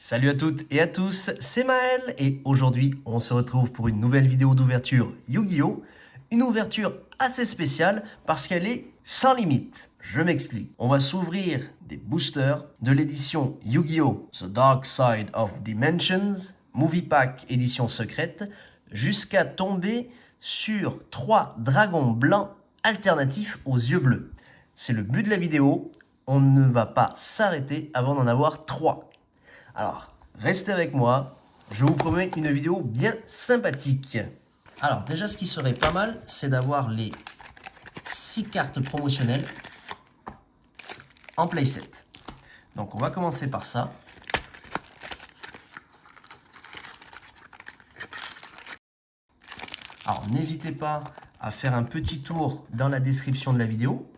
Salut à toutes et à tous, c'est Maël et aujourd'hui on se retrouve pour une nouvelle vidéo d'ouverture Yu-Gi-Oh! Une ouverture assez spéciale parce qu'elle est sans limite. Je m'explique. On va s'ouvrir des boosters de l'édition Yu-Gi-Oh! The Dark Side of Dimensions, Movie Pack édition secrète, jusqu'à tomber sur 3 dragons blancs alternatifs aux yeux bleus. C'est le but de la vidéo, on ne va pas s'arrêter avant d'en avoir 3. Alors, restez avec moi, je vous promets une vidéo bien sympathique. Alors, déjà, ce qui serait pas mal, c'est d'avoir les 6 cartes promotionnelles en playset. Donc, on va commencer par ça. Alors, n'hésitez pas à faire un petit tour dans la description de la vidéo.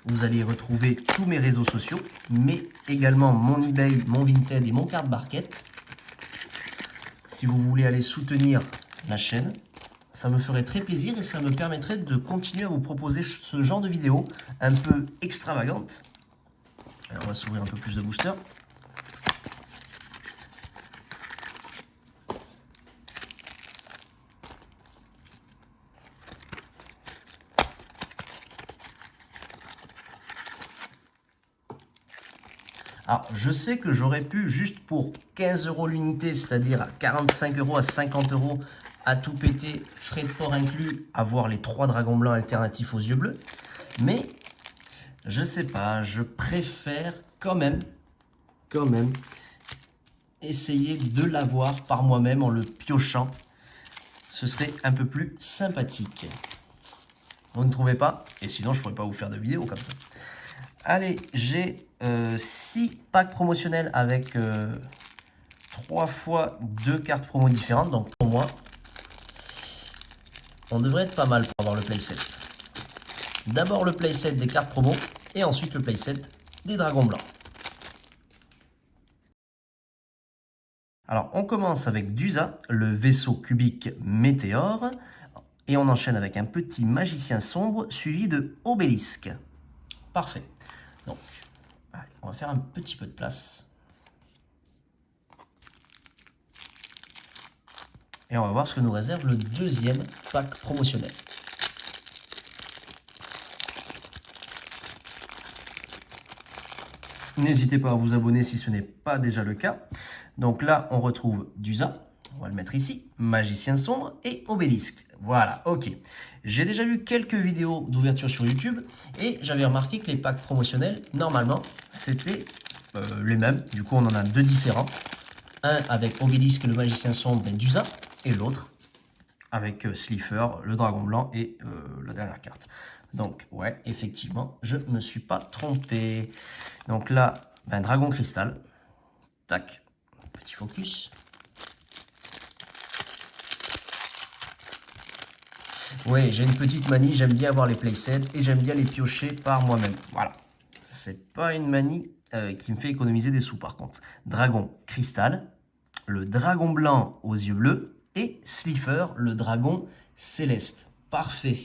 Vous allez y retrouver tous mes réseaux sociaux, mais également mon eBay, mon Vinted et mon card Barquette. Si vous voulez aller soutenir la chaîne, ça me ferait très plaisir et ça me permettrait de continuer à vous proposer ce genre de vidéos un peu extravagantes. Alors on va s'ouvrir un peu plus de boosters. Alors, je sais que j'aurais pu, juste pour 15 € l'unité, c'est-à-dire à 45 € à 50 € à tout péter, frais de port inclus, avoir les 3 dragons blancs alternatifs aux yeux bleus. Mais, je sais pas, je préfère quand même, essayer de l'avoir par moi-même en le piochant. Ce serait un peu plus sympathique. Vous ne trouvez pas? Et sinon, je ne pourrais pas vous faire de vidéo comme ça. Allez, j'ai 6 packs promotionnels avec 3 fois 2 cartes promo différentes. Donc pour moi, on devrait être pas mal pour avoir le playset. D'abord le playset des cartes promo et ensuite le playset des dragons blancs. Alors on commence avec Dusa, le vaisseau cubique météore. Et on enchaîne avec un petit magicien sombre suivi de Obélisque. Parfait. Donc, allez, on va faire un petit peu de place. Et on va voir ce que nous réserve le deuxième pack promotionnel. N'hésitez pas à vous abonner si ce n'est pas déjà le cas. Donc là, on retrouve Dusa. On va le mettre ici. Magicien sombre et Obélisque. Voilà, ok. J'ai déjà vu quelques vidéos d'ouverture sur YouTube et j'avais remarqué que les packs promotionnels, normalement, c'était les mêmes. Du coup, on en a 2 différents. Un avec Obélisque, le magicien sombre et Dusa, et l'autre avec Slifer, le dragon blanc et la dernière carte. Donc, ouais, effectivement, je ne me suis pas trompé. Donc là, ben, dragon cristal. Tac, petit focus. Ouais, j'ai une petite manie, j'aime bien avoir les playsets et j'aime bien les piocher par moi-même. Voilà. C'est pas une manie qui me fait économiser des sous par contre. Dragon cristal, le dragon blanc aux yeux bleus et Slifer, le dragon céleste. Parfait.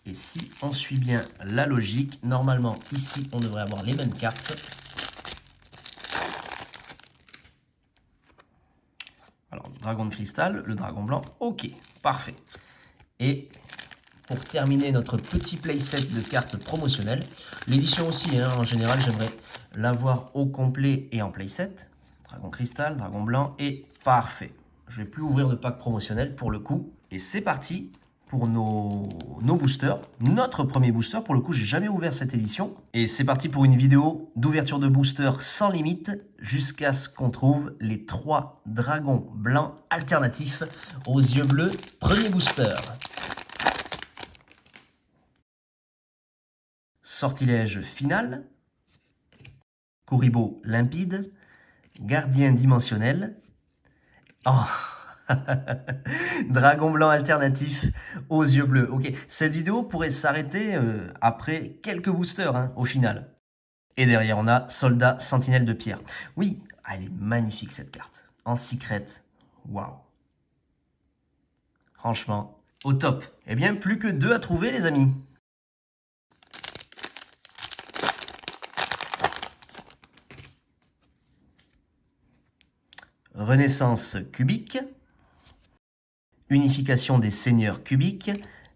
Et si on suit bien la logique, normalement ici on devrait avoir les mêmes cartes. Alors, dragon de cristal, le dragon blanc, ok, parfait. Et pour terminer notre petit playset de cartes promotionnelles, l'édition aussi, hein, en général, j'aimerais l'avoir au complet et en playset. Dragon cristal, dragon blanc et parfait. Je ne vais plus ouvrir de pack promotionnel pour le coup. Et c'est parti pour nos boosters. Notre premier booster, pour le coup, j'ai jamais ouvert cette édition. Et c'est parti pour une vidéo d'ouverture de booster sans limite jusqu'à ce qu'on trouve les 3 dragons blancs alternatifs aux yeux bleus. Premier booster. Sortilège final, Kuriboh limpide, Gardien dimensionnel, oh. Dragon blanc alternatif aux yeux bleus. Ok, cette vidéo pourrait s'arrêter après quelques boosters hein, au final. Et derrière on a Soldat Sentinelle de pierre. Oui, elle est magnifique cette carte. En secret, waouh. Franchement, au top. Eh bien, plus que 2 à trouver les amis. Renaissance cubique, unification des seigneurs cubiques,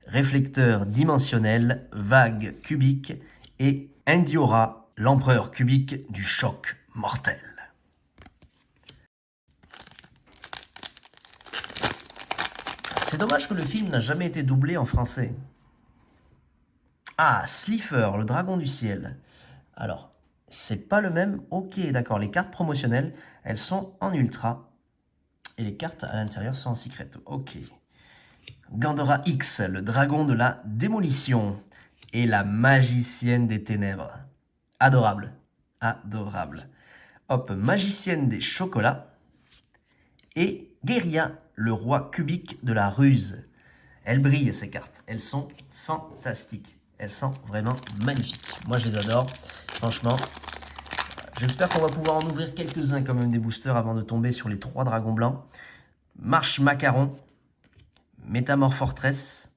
réflecteur dimensionnel, vague cubique et Indiora, l'empereur cubique du choc mortel. C'est dommage que le film n'a jamais été doublé en français. Ah, Slifer, le dragon du ciel. Alors, c'est pas le même. Ok, d'accord. Les cartes promotionnelles, elles sont en ultra. Et les cartes à l'intérieur sont en secret. Ok. Gandora X, le dragon de la démolition. Et la magicienne des ténèbres. Adorable. Adorable. Hop, magicienne des chocolats. Et Guerilla, le roi cubique de la ruse. Elles brillent ces cartes. Elles sont fantastiques. Elles sont vraiment magnifiques. Moi, je les adore. Franchement, j'espère qu'on va pouvoir en ouvrir quelques-uns quand même des boosters avant de tomber sur les 3 dragons blancs. Marche Macaron, Métamorfortress,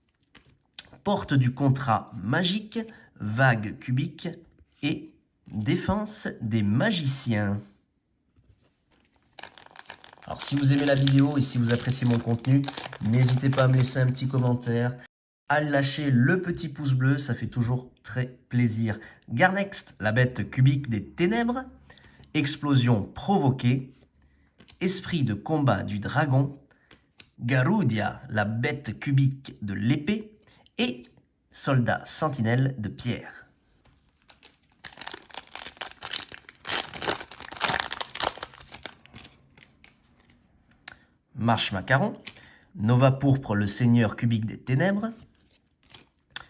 Porte du contrat magique, Vague cubique et Défense des magiciens. Alors si vous aimez la vidéo et si vous appréciez mon contenu, n'hésitez pas à me laisser un petit commentaire, à lâcher le petit pouce bleu, ça fait toujours très plaisir. Garnext, la bête cubique des ténèbres, explosion provoquée, esprit de combat du dragon, Garudia, la bête cubique de l'épée, et soldat sentinelle de pierre. Marche Macaron, Nova Pourpre, le seigneur cubique des ténèbres,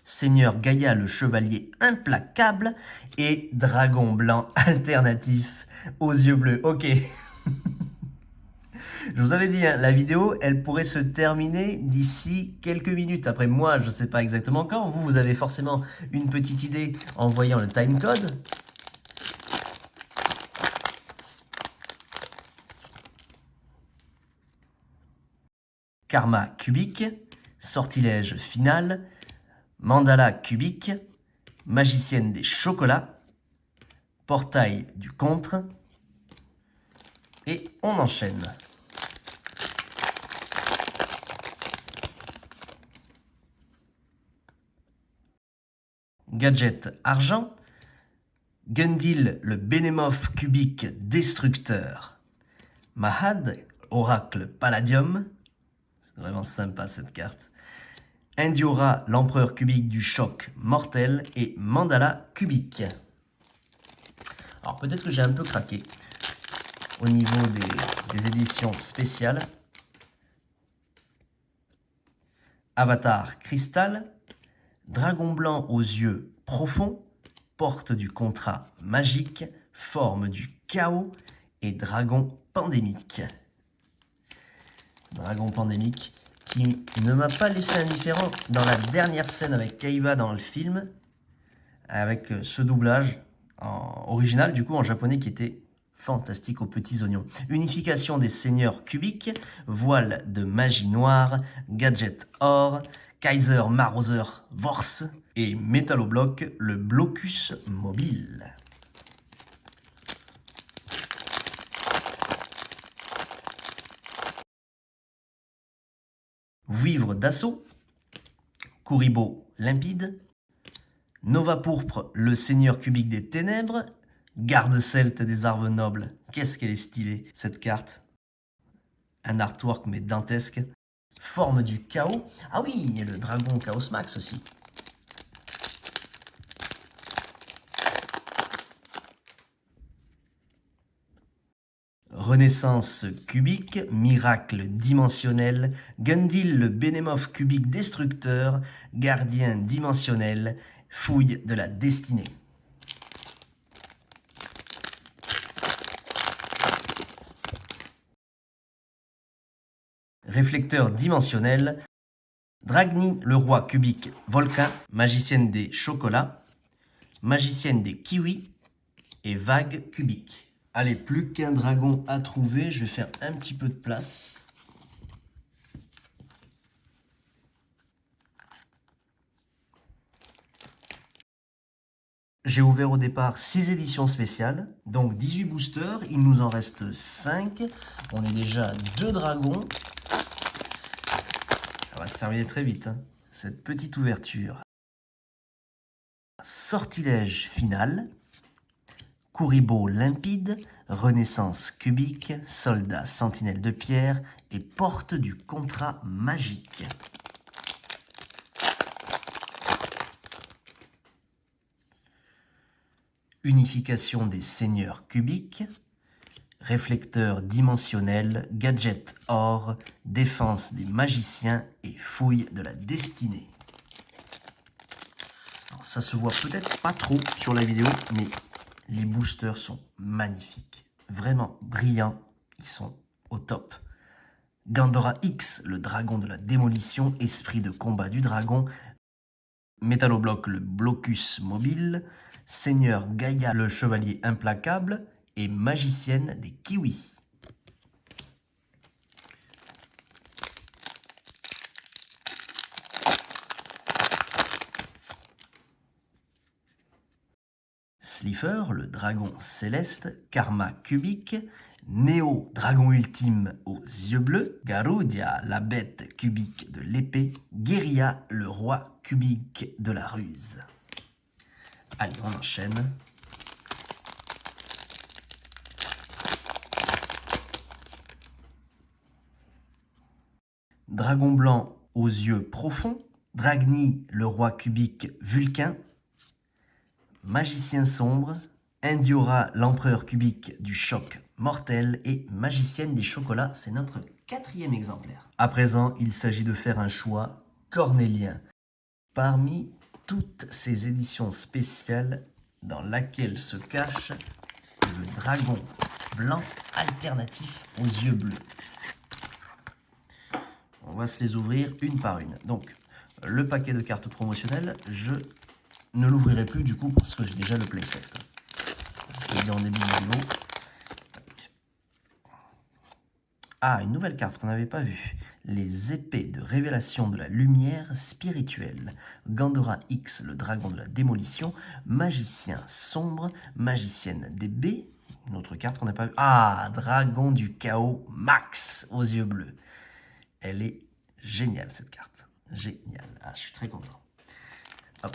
Seigneur Gaïa, le chevalier implacable, et Dragon blanc alternatif aux yeux bleus. Ok. Je vous avais dit, hein, la vidéo, elle pourrait se terminer d'ici quelques minutes. Après, moi, je ne sais pas exactement quand. Vous, vous avez forcément une petite idée en voyant le timecode. Karma cubique, sortilège final, mandala cubique, magicienne des chocolats, portail du contre, et on enchaîne. Gadget argent, Gundil le Bénémorphe cubique destructeur, Mahad, oracle palladium, c'est vraiment sympa cette carte, Indiora, l'empereur cubique du choc mortel et Mandala cubique. Alors peut-être que j'ai un peu craqué au niveau des éditions spéciales. Avatar cristal, dragon blanc aux yeux profonds, porte du contrat magique, forme du chaos et dragon pandémique. Dragon pandémique qui ne m'a pas laissé indifférent dans la dernière scène avec Kaiba dans le film, avec ce doublage original, du coup en japonais, qui était fantastique aux petits oignons. Unification des seigneurs cubiques, voile de magie noire, gadget or, Kaiser Marauser Vorse et Métallobloc, le blocus mobile. Vivre d'assaut, Kuribo limpide, Nova Pourpre, le seigneur cubique des ténèbres, garde celte des arbres nobles. Qu'est-ce qu'elle est stylée, cette carte. Un artwork mais dantesque. Forme du chaos. Ah oui, il y a le dragon Chaos Max aussi. Renaissance cubique, miracle dimensionnel, Gundil le Bénémorphe cubique destructeur, gardien dimensionnel, fouille de la destinée. Réflecteur dimensionnel, Dragni le roi cubique volcan, magicienne des chocolats, magicienne des kiwis et vague cubique. Allez, plus qu'un dragon à trouver, je vais faire un petit peu de place. J'ai ouvert au départ 6 éditions spéciales, donc 18 boosters, il nous en reste 5. On est déjà à 2 dragons. Ça va se terminer très vite, hein, cette petite ouverture. Sortilège final, Kuriboh limpide, Renaissance cubique, Soldat sentinelle de pierre et Porte du contrat magique. Unification des seigneurs cubiques, réflecteur dimensionnel, gadget or, défense des magiciens et fouille de la destinée. Alors, ça se voit peut-être pas trop sur la vidéo, mais les boosters sont magnifiques, vraiment brillants, ils sont au top. Gandora X, le dragon de la démolition, esprit de combat du dragon, Métallobloc, le blocus mobile, Seigneur Gaïa, le chevalier implacable, et magicienne des kiwis. Slifer, le dragon céleste, Karma cubique, Néo, dragon ultime aux yeux bleus, Garudia, la bête cubique de l'épée, Guérilla, le roi cubique de la ruse. Allez, on enchaîne. Dragon blanc aux yeux profonds, Dragni, le roi cubique vulcain, Magicien sombre, Indiora, l'empereur cubique du choc mortel et Magicienne des chocolats, c'est notre 4e exemplaire. À présent, il s'agit de faire un choix cornélien parmi toutes ces éditions spéciales dans laquelle se cache le dragon blanc alternatif aux yeux bleus. On va se les ouvrir une par une. Donc, le paquet de cartes promotionnelles, je ne l'ouvrirai plus du coup parce que j'ai déjà le playset. Je l'ai dit en début de vidéo. Ah, une nouvelle carte qu'on n'avait pas vue. Les épées de révélation de la lumière spirituelle. Gandora X, le dragon de la démolition. Magicien sombre. Magicienne des baies. Une autre carte qu'on n'a pas vue. Ah, dragon du chaos max aux yeux bleus. Elle est géniale cette carte. Géniale. Ah, je suis très content. Hop.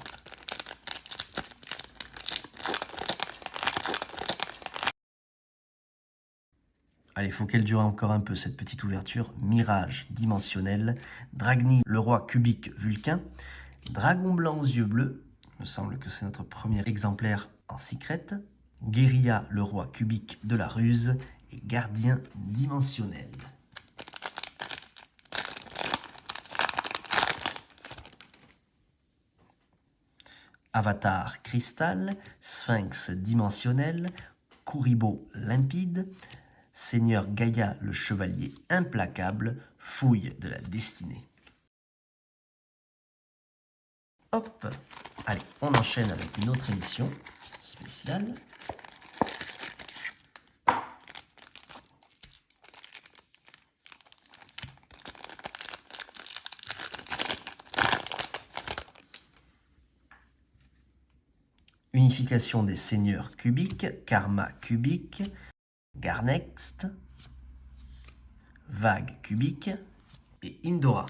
Allez, il faut qu'elle dure encore un peu cette petite ouverture. Mirage dimensionnel, Dragni, le roi cubique vulcain, Dragon blanc aux yeux bleus, il me semble que c'est notre premier exemplaire en secret, Guérilla, le roi cubique de la ruse et Gardien dimensionnel. Avatar cristal, Sphinx dimensionnel, Kuriboh limpide, Seigneur Gaïa, le chevalier implacable, fouille de la destinée. Hop, allez, on enchaîne avec une autre édition spéciale. Unification des seigneurs cubiques, Karma cubique, Garnext, Vague cubique et Indora.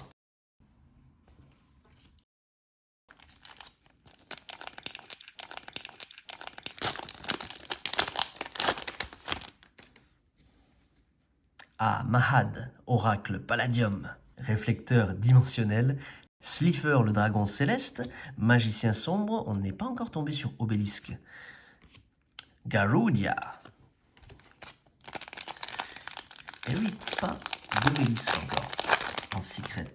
Ah, Mahad, oracle palladium, réflecteur dimensionnel, Slifer, le dragon céleste, magicien sombre, on n'est pas encore tombé sur Obélisque. Garudia. Et oui, pas d'Obélisque encore, en secret.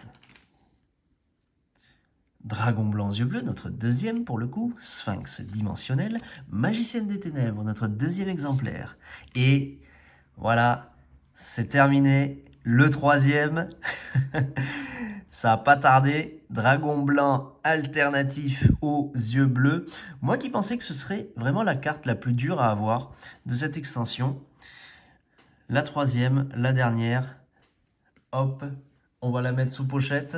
Dragon blanc yeux bleus, notre deuxième pour le coup, Sphinx dimensionnel, Magicienne des ténèbres, notre deuxième exemplaire. Et voilà, c'est terminé, le troisième. Ça n'a pas tardé, dragon blanc alternatif aux yeux bleus. Moi qui pensais que ce serait vraiment la carte la plus dure à avoir de cette extension. La troisième, la dernière. Hop, on va la mettre sous pochette.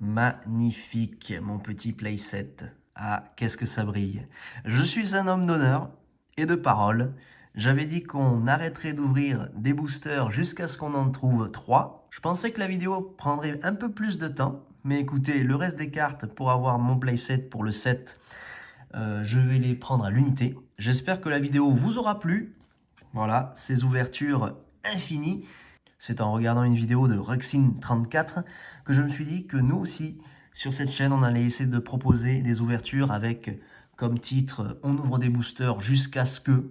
Magnifique, mon petit playset. Ah, qu'est-ce que ça brille. Je suis un homme d'honneur et de parole. J'avais dit qu'on arrêterait d'ouvrir des boosters jusqu'à ce qu'on en trouve 3. Je pensais que la vidéo prendrait un peu plus de temps. Mais écoutez, le reste des cartes pour avoir mon playset pour le set, je vais les prendre à l'unité. J'espère que la vidéo vous aura plu. Voilà, ces ouvertures infinies. C'est en regardant une vidéo de Ruxin34 que je me suis dit que nous aussi, sur cette chaîne, on allait essayer de proposer des ouvertures avec comme titre « On ouvre des boosters jusqu'à ce que ».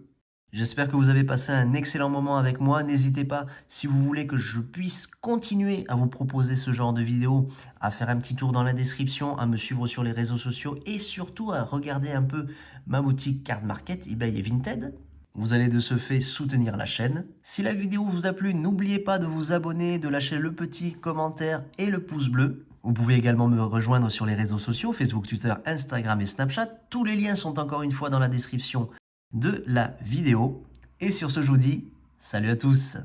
J'espère que vous avez passé un excellent moment avec moi. N'hésitez pas, si vous voulez que je puisse continuer à vous proposer ce genre de vidéos, à faire un petit tour dans la description, à me suivre sur les réseaux sociaux et surtout à regarder un peu ma boutique Card Market, eBay et Vinted. Vous allez de ce fait soutenir la chaîne. Si la vidéo vous a plu, n'oubliez pas de vous abonner, de lâcher le petit commentaire et le pouce bleu. Vous pouvez également me rejoindre sur les réseaux sociaux, Facebook, Twitter, Instagram et Snapchat. Tous les liens sont encore une fois dans la description de la vidéo. Et sur ce, je vous dis salut à tous!